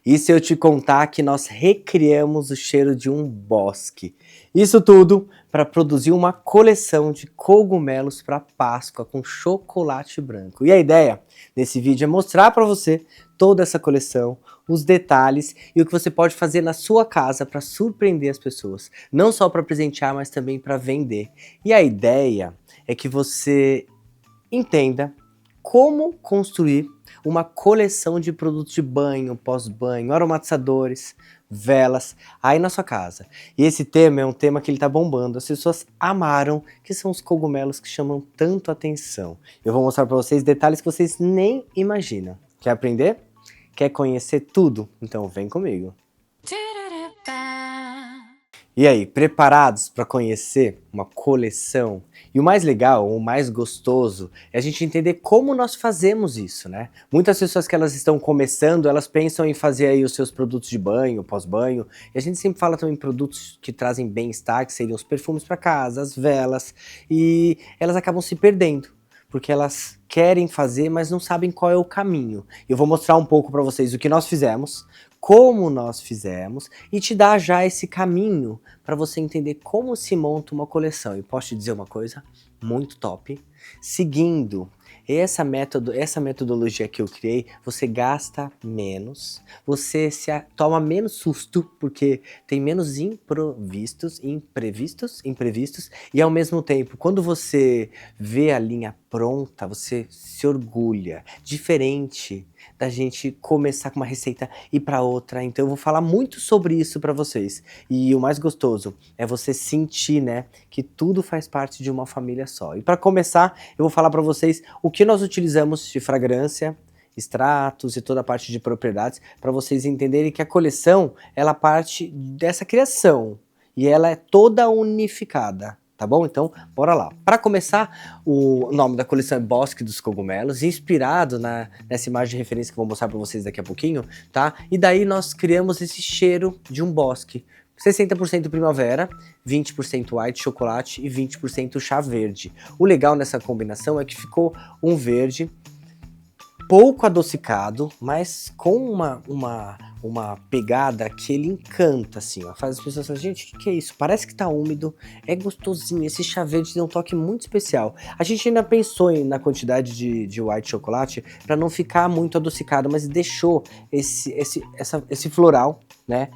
E se eu te contar que nós recriamos o cheiro de um bosque? Isso tudo para produzir uma coleção de cogumelos para Páscoa com chocolate branco. E a ideia desse vídeo é mostrar para você toda essa coleção, os detalhes e o que você pode fazer na sua casa para surpreender as pessoas. Não só para presentear, mas também para vender. E a ideia é que você entenda como construir uma coleção de produtos de banho, pós-banho, aromatizadores, velas, aí na sua casa. E esse tema é um tema que ele tá bombando, as pessoas amaram, que são os cogumelos que chamam tanto atenção. Eu vou mostrar para vocês detalhes que vocês nem imaginam. Quer aprender? Quer conhecer tudo? Então vem comigo. E aí, preparados para conhecer uma coleção? E o mais legal, o mais gostoso, é a gente entender como nós fazemos isso, né? Muitas pessoas que elas estão começando, elas pensam em fazer aí os seus produtos de banho, pós-banho, e a gente sempre fala também em produtos que trazem bem-estar, que seriam os perfumes para casa, as velas, e elas acabam se perdendo, porque elas querem fazer, mas não sabem qual é o caminho. Eu vou mostrar um pouco para vocês o que nós fizemos, como nós fizemos e te dar já esse caminho para você entender como se monta uma coleção. E posso te dizer uma coisa muito top, seguindo essa metodologia que eu criei, você gasta menos, você toma menos susto, porque tem menos imprevistos, e ao mesmo tempo, quando você vê a linha pronta, você se orgulha, diferente da gente começar com uma receita e para outra. Então eu vou falar muito sobre isso para vocês. E o mais gostoso é você sentir, né, que tudo faz parte de uma família só. E para começar, eu vou falar para vocês o que nós utilizamos de fragrância, extratos e toda a parte de propriedades, para vocês entenderem que a coleção, ela parte dessa criação e ela é toda unificada. Tá bom? Então, bora lá. Para começar, o nome da coleção é Bosque dos Cogumelos, inspirado nessa imagem de referência que eu vou mostrar para vocês daqui a pouquinho, tá? E daí nós criamos esse cheiro de um bosque. 60% primavera, 20% white chocolate e 20% chá verde. O legal nessa combinação é que ficou um verde pouco adocicado, mas com uma pegada que ele encanta, assim, ó. Faz as pessoas falarem, gente, o que é isso? Parece que tá úmido, é gostosinho, esse chá verde tem um toque muito especial. A gente ainda pensou na quantidade de white chocolate para não ficar muito adocicado, mas deixou esse floral, né,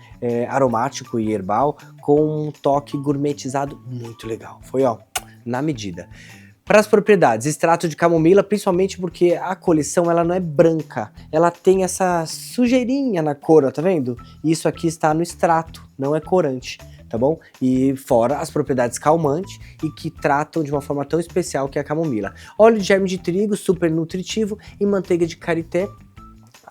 aromático e herbal, com um toque gourmetizado muito legal. Foi, ó, na medida. Para as propriedades, extrato de camomila, principalmente porque a coleção ela não é branca, ela tem essa sujeirinha na cor, ó, tá vendo? Isso aqui está no extrato, não é corante, tá bom? E fora as propriedades calmantes e que tratam de uma forma tão especial que é a camomila. Óleo de germe de trigo, super nutritivo, e manteiga de karité,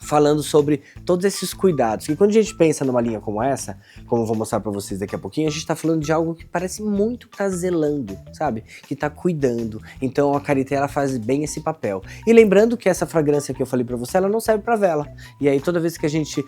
falando sobre todos esses cuidados. E quando a gente pensa numa linha como essa, como eu vou mostrar pra vocês daqui a pouquinho, a gente tá falando de algo que parece muito que tá zelando, sabe? Que tá cuidando. Então a karité, ela faz bem esse papel. E lembrando que essa fragrância que eu falei pra você, ela não serve pra vela. E aí toda vez que a gente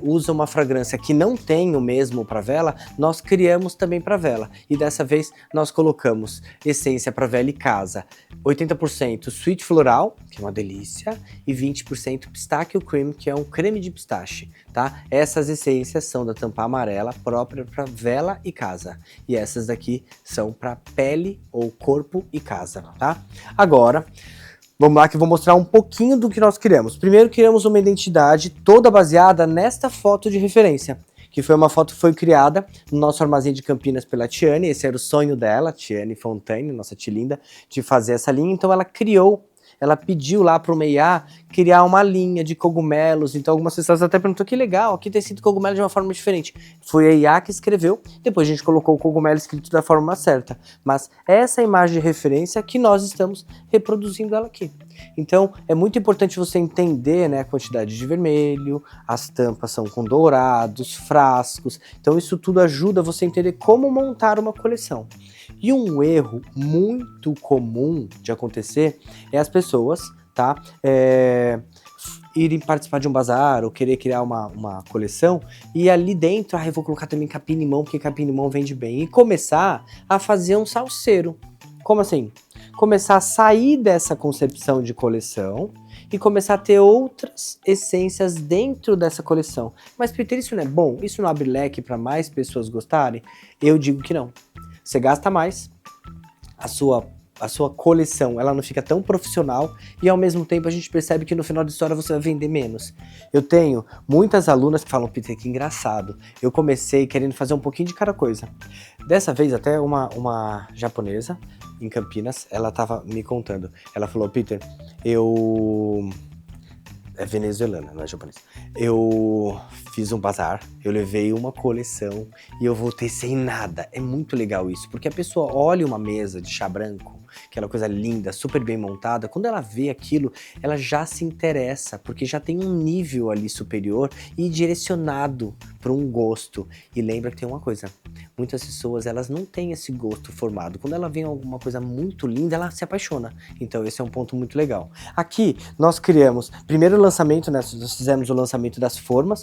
usa uma fragrância que não tem o mesmo pra vela, nós criamos também pra vela. E dessa vez nós colocamos essência pra vela e casa. 80% sweet floral, que é uma delícia, e 20% pistache cream, que é um creme de pistache, tá? Essas essências são da tampa amarela, própria para vela e casa. E essas daqui são para pele ou corpo e casa, tá? Agora, vamos lá que eu vou mostrar um pouquinho do que nós criamos. Primeiro, criamos uma identidade toda baseada nesta foto de referência, que foi uma foto que foi criada no nosso armazém de Campinas pela Tiane. Esse era o sonho dela, Tiane Fontaine, nossa tia linda, de fazer essa linha. Então ela criou, ela pediu lá para o Meiá criar uma linha de cogumelos. Então algumas pessoas até perguntou, que legal, aqui tem escrito cogumelo de uma forma diferente. Foi a IA que escreveu, depois a gente colocou o cogumelo escrito da forma certa. Mas essa imagem de referência que nós estamos reproduzindo ela aqui. Então é muito importante você entender, né, a quantidade de vermelho, as tampas são com dourados, frascos. Então isso tudo ajuda você a entender como montar uma coleção. E um erro muito comum de acontecer é as pessoas, tá, irem participar de um bazar ou querer criar uma coleção e ali dentro, eu vou colocar também capim-limão, porque capim-limão vende bem, e começar a fazer um salseiro. Como assim? Começar a sair dessa concepção de coleção e começar a ter outras essências dentro dessa coleção. Mas Peter, isso não é bom? Isso não abre leque para mais pessoas gostarem? Eu digo que não. Você gasta mais, a sua coleção ela não fica tão profissional e ao mesmo tempo a gente percebe que no final da história você vai vender menos. Eu tenho muitas alunas que falam, Peter, que engraçado, eu comecei querendo fazer um pouquinho de cada coisa. Dessa vez até uma japonesa em Campinas, ela tava me contando, ela falou, Peter, é venezuelana, não é japonesa. Eu fiz um bazar, eu levei uma coleção e eu voltei sem nada. É muito legal isso, porque a pessoa olha uma mesa de chá branco, aquela coisa linda, super bem montada, quando ela vê aquilo, ela já se interessa, porque já tem um nível ali superior e direcionado para um gosto. E lembra que tem uma coisa, muitas pessoas elas não têm esse gosto formado. Quando ela vê alguma coisa muito linda, ela se apaixona. Então esse é um ponto muito legal. Aqui nós criamos, primeiro lançamento, né, nós fizemos o lançamento das forma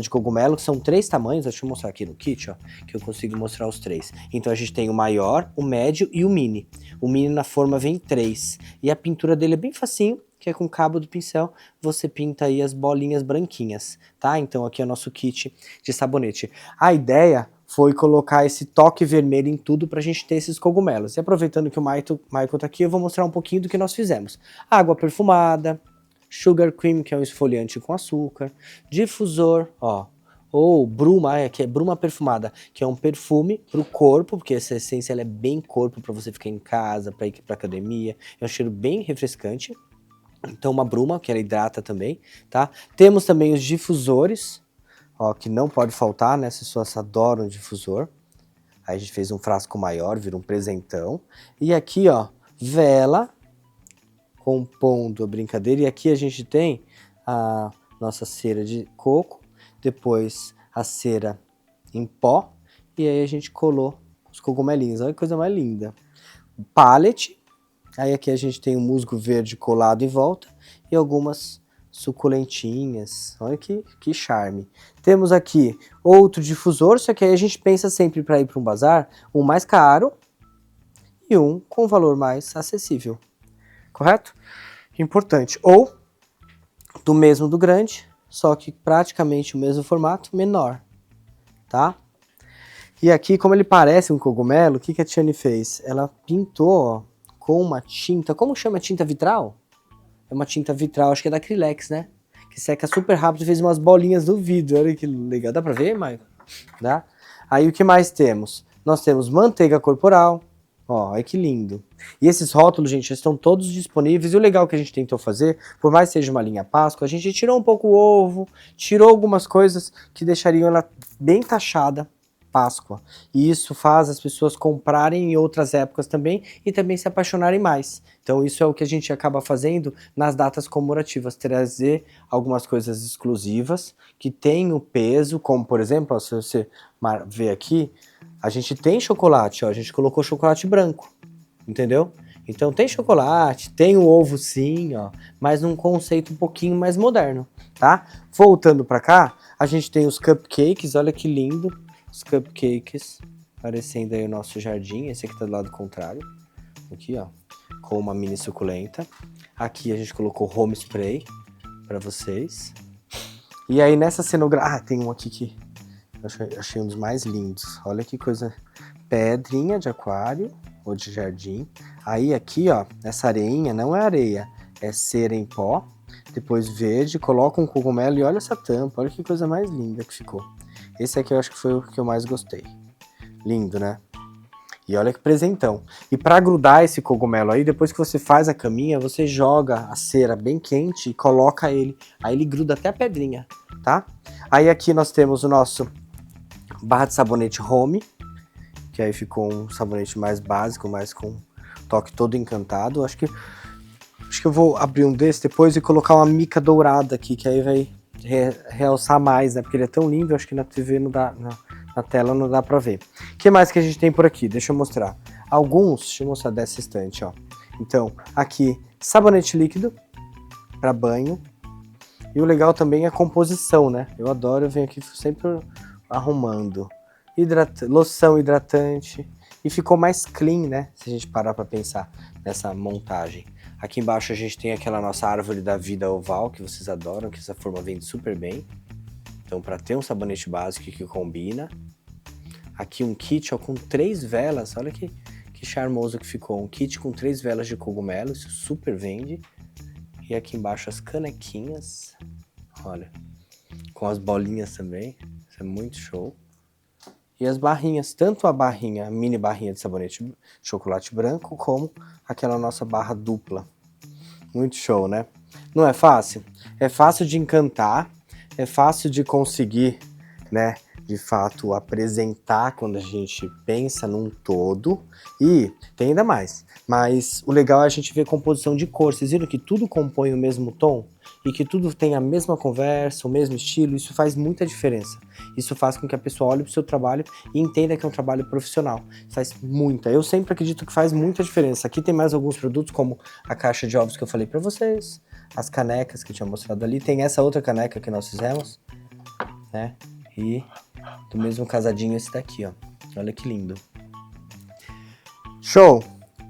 de cogumelo, que são 3 tamanhos, deixa eu mostrar aqui no kit, ó, que eu consigo mostrar os 3. Então a gente tem o maior, o médio e o mini. O mini na forma vem 3. E a pintura dele é bem facinho, que é com o cabo do pincel, você pinta aí as bolinhas branquinhas, tá? Então aqui é o nosso kit de sabonete. A ideia foi colocar esse toque vermelho em tudo pra gente ter esses cogumelos. E aproveitando que o Michael tá aqui, eu vou mostrar um pouquinho do que nós fizemos. Água perfumada, sugar cream, que é um esfoliante com açúcar, difusor, ó, ou bruma, que é bruma perfumada, que é um perfume pro corpo, porque essa essência ela é bem corpo para você ficar em casa, para ir pra academia, é um cheiro bem refrescante. Então uma bruma, que ela hidrata também, tá? Temos também os difusores, ó, que não pode faltar, né? As pessoas adoram difusor. Aí a gente fez um frasco maior, vira um presentão. E aqui, ó, vela, compondo a brincadeira. E aqui a gente tem a nossa cera de coco, depois a cera em pó, e aí a gente colou os cogumelinhos. Olha que coisa mais linda. O pallet. Aí aqui a gente tem o musgo verde colado em volta e algumas suculentinhas. Olha que charme. Temos aqui outro difusor, só que aí a gente pensa sempre para ir para um bazar, um mais caro e um com valor mais acessível. Correto? Importante. Ou do mesmo do grande, só que praticamente o mesmo formato, menor. Tá? E aqui, como ele parece um cogumelo, o que a Tiane fez? Ela pintou, ó, com uma tinta, como chama tinta vitral? É uma tinta vitral, acho que é da Acrylex, né? Que seca super rápido e fez umas bolinhas no vidro, olha que legal. Dá pra ver, Maicon? Dá? Aí o que mais temos? Nós temos manteiga corporal, ó, olha que lindo. E esses rótulos, gente, estão todos disponíveis. E o legal que a gente tentou fazer, por mais que seja uma linha Páscoa, a gente tirou um pouco o ovo, tirou algumas coisas que deixariam ela bem taxada Páscoa. E isso faz as pessoas comprarem em outras épocas também e também se apaixonarem mais. Então isso é o que a gente acaba fazendo nas datas comemorativas, trazer algumas coisas exclusivas que têm o peso, como por exemplo, ó, se você ver aqui, a gente tem chocolate, ó, a gente colocou chocolate branco, entendeu? Então tem chocolate, tem o ovo sim, ó, mas num conceito um pouquinho mais moderno, tá? Voltando para cá, a gente tem os cupcakes, olha que lindo. Os cupcakes, parecendo aí o nosso jardim, esse aqui tá do lado contrário, aqui ó, com uma mini suculenta. Aqui a gente colocou home spray para vocês. E aí nessa cenografia, tem um aqui que eu achei um dos mais lindos, olha que coisa, pedrinha de aquário ou de jardim. Aí aqui ó, essa areinha não é areia, é cera em pó, depois verde, coloca um cogumelo e olha essa tampa, olha que coisa mais linda que ficou. Esse aqui eu acho que foi o que eu mais gostei. Lindo, né? E olha que presentão. E para grudar esse cogumelo aí, depois que você faz a caminha, você joga a cera bem quente e coloca ele. Aí ele gruda até a pedrinha, tá? Aí aqui nós temos o nosso barra de sabonete Home, que aí ficou um sabonete mais básico, mais com toque todo encantado. Acho que eu vou abrir um desse depois e colocar uma mica dourada aqui, que aí vai realçar mais, né? Porque ele é tão lindo, acho que na TV não dá, na tela não dá pra ver. O que mais que a gente tem por aqui? Deixa eu mostrar. Alguns, deixa eu mostrar dessa estante, ó. Então, aqui, sabonete líquido para banho. E o legal também é a composição, né? Eu adoro, eu venho aqui sempre arrumando. Loção hidratante. E ficou mais clean, né? Se a gente parar pra pensar nessa montagem. Aqui embaixo a gente tem aquela nossa árvore da vida oval, que vocês adoram, que essa forma vende super bem. Então, para ter um sabonete básico que combina. Aqui um kit ó, com 3 velas, olha que charmoso que ficou. Um kit com 3 velas de cogumelo, isso super vende. E aqui embaixo as canequinhas, olha, com as bolinhas também, isso é muito show. E as barrinhas, tanto a barrinha, a mini barrinha de sabonete de chocolate branco, como aquela nossa barra dupla. Muito show, né? Não é fácil? É fácil de encantar, é fácil de conseguir, né? De fato, apresentar quando a gente pensa num todo. E tem ainda mais. Mas o legal é a gente ver composição de cor. Vocês viram que tudo compõe o mesmo tom? E que tudo tem a mesma conversa, o mesmo estilo? Isso faz muita diferença. Isso faz com que a pessoa olhe para o seu trabalho e entenda que é um trabalho profissional. Faz muita. Eu sempre acredito que faz muita diferença. Aqui tem mais alguns produtos, como a caixa de ovos que eu falei para vocês. As canecas que eu tinha mostrado ali. Tem essa outra caneca que nós fizemos, né? E do mesmo casadinho esse daqui, ó. Olha que lindo. Show!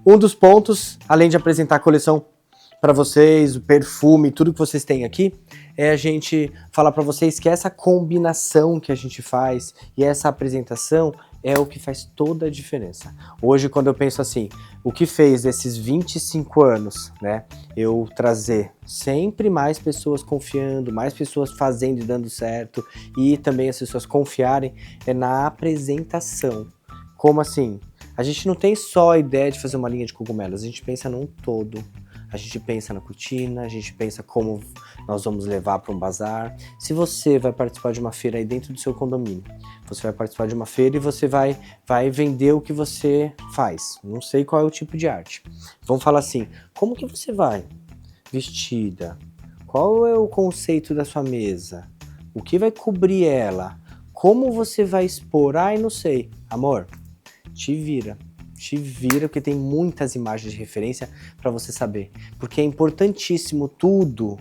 Um dos pontos, além de apresentar a coleção para vocês, o perfume, tudo que vocês têm aqui, é a gente falar para vocês que essa combinação que a gente faz e essa apresentação é o que faz toda a diferença. Hoje, quando eu penso assim, o que fez desses 25 anos, né, eu trazer sempre mais pessoas confiando, mais pessoas fazendo e dando certo, e também as pessoas confiarem, é na apresentação. Como assim? A gente não tem só a ideia de fazer uma linha de cogumelos, a gente pensa num todo. A gente pensa na cortina, a gente pensa como nós vamos levar para um bazar. Se você vai participar de uma feira aí dentro do seu condomínio, você vai participar de uma feira e você vai vender o que você faz. Não sei qual é o tipo de arte. Vamos falar assim, como que você vai vestida? Qual é o conceito da sua mesa? O que vai cobrir ela? Como você vai expor? Ai, não sei. Amor, te vira, porque tem muitas imagens de referência para você saber. Porque é importantíssimo tudo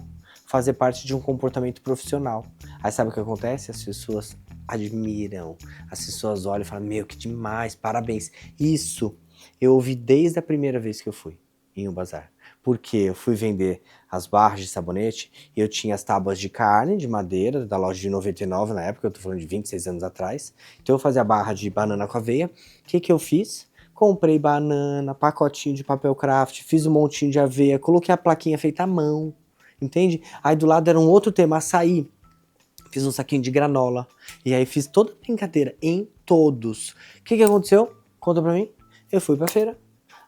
fazer parte de um comportamento profissional. Aí sabe o que acontece? As pessoas admiram, as pessoas olham e falam, meu, que demais, parabéns. Isso eu ouvi desde a primeira vez que eu fui em um bazar. Porque eu fui vender as barras de sabonete e eu tinha as tábuas de carne, de madeira, da loja de 99 na época, eu tô falando de 26 anos atrás. Então eu fazia a barra de banana com aveia. O que eu fiz? Comprei banana, pacotinho de papel craft, fiz um montinho de aveia, coloquei a plaquinha feita à mão, entende? Aí do lado era um outro tema, açaí. Fiz um saquinho de granola. E aí fiz toda a brincadeira em todos. O que aconteceu? Conta pra mim. Eu fui pra feira.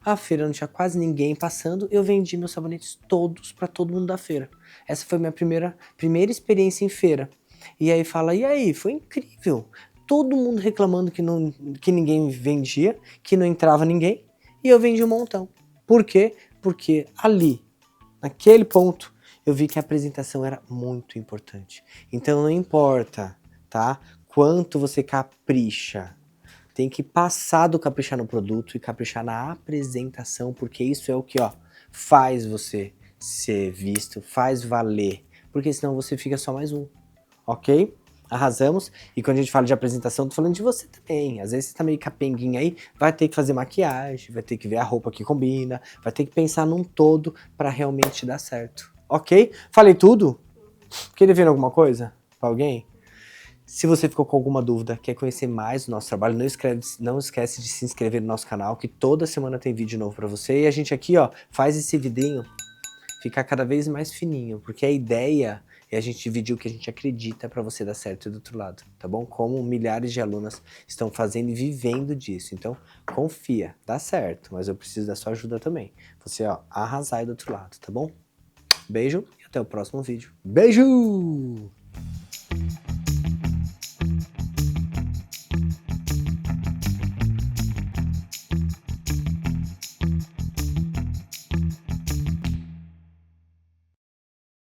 A feira não tinha quase ninguém passando, eu vendi meus sabonetes todos para todo mundo da feira. Essa foi minha primeira experiência em feira. E aí fala, e aí, foi incrível. Todo mundo reclamando que ninguém vendia, que não entrava ninguém, e eu vendi um montão. Por quê? Porque ali, naquele ponto, eu vi que a apresentação era muito importante. Então não importa, tá? Quanto você capricha, tem que passar do caprichar no produto e caprichar na apresentação, porque isso é o que, ó, faz você ser visto, faz valer, porque senão você fica só mais um, ok? Arrasamos. E quando a gente fala de apresentação, tô falando de você também. Às vezes você tá meio capenguinha aí, vai ter que fazer maquiagem, vai ter que ver a roupa que combina, vai ter que pensar num todo para realmente dar certo, ok? Falei tudo? Fiquei devendo alguma coisa pra alguém? Se você ficou com alguma dúvida, quer conhecer mais do nosso trabalho, não esquece de se inscrever no nosso canal, que toda semana tem vídeo novo para você. E a gente aqui, ó, faz esse vidinho ficar cada vez mais fininho, porque a ideia é a gente dividir o que a gente acredita para você dar certo do outro lado, tá bom? Como milhares de alunas estão fazendo e vivendo disso. Então, confia, dá certo, mas eu preciso da sua ajuda também. Você, ó, arrasar aí do outro lado, tá bom? Beijo e até o próximo vídeo. Beijo!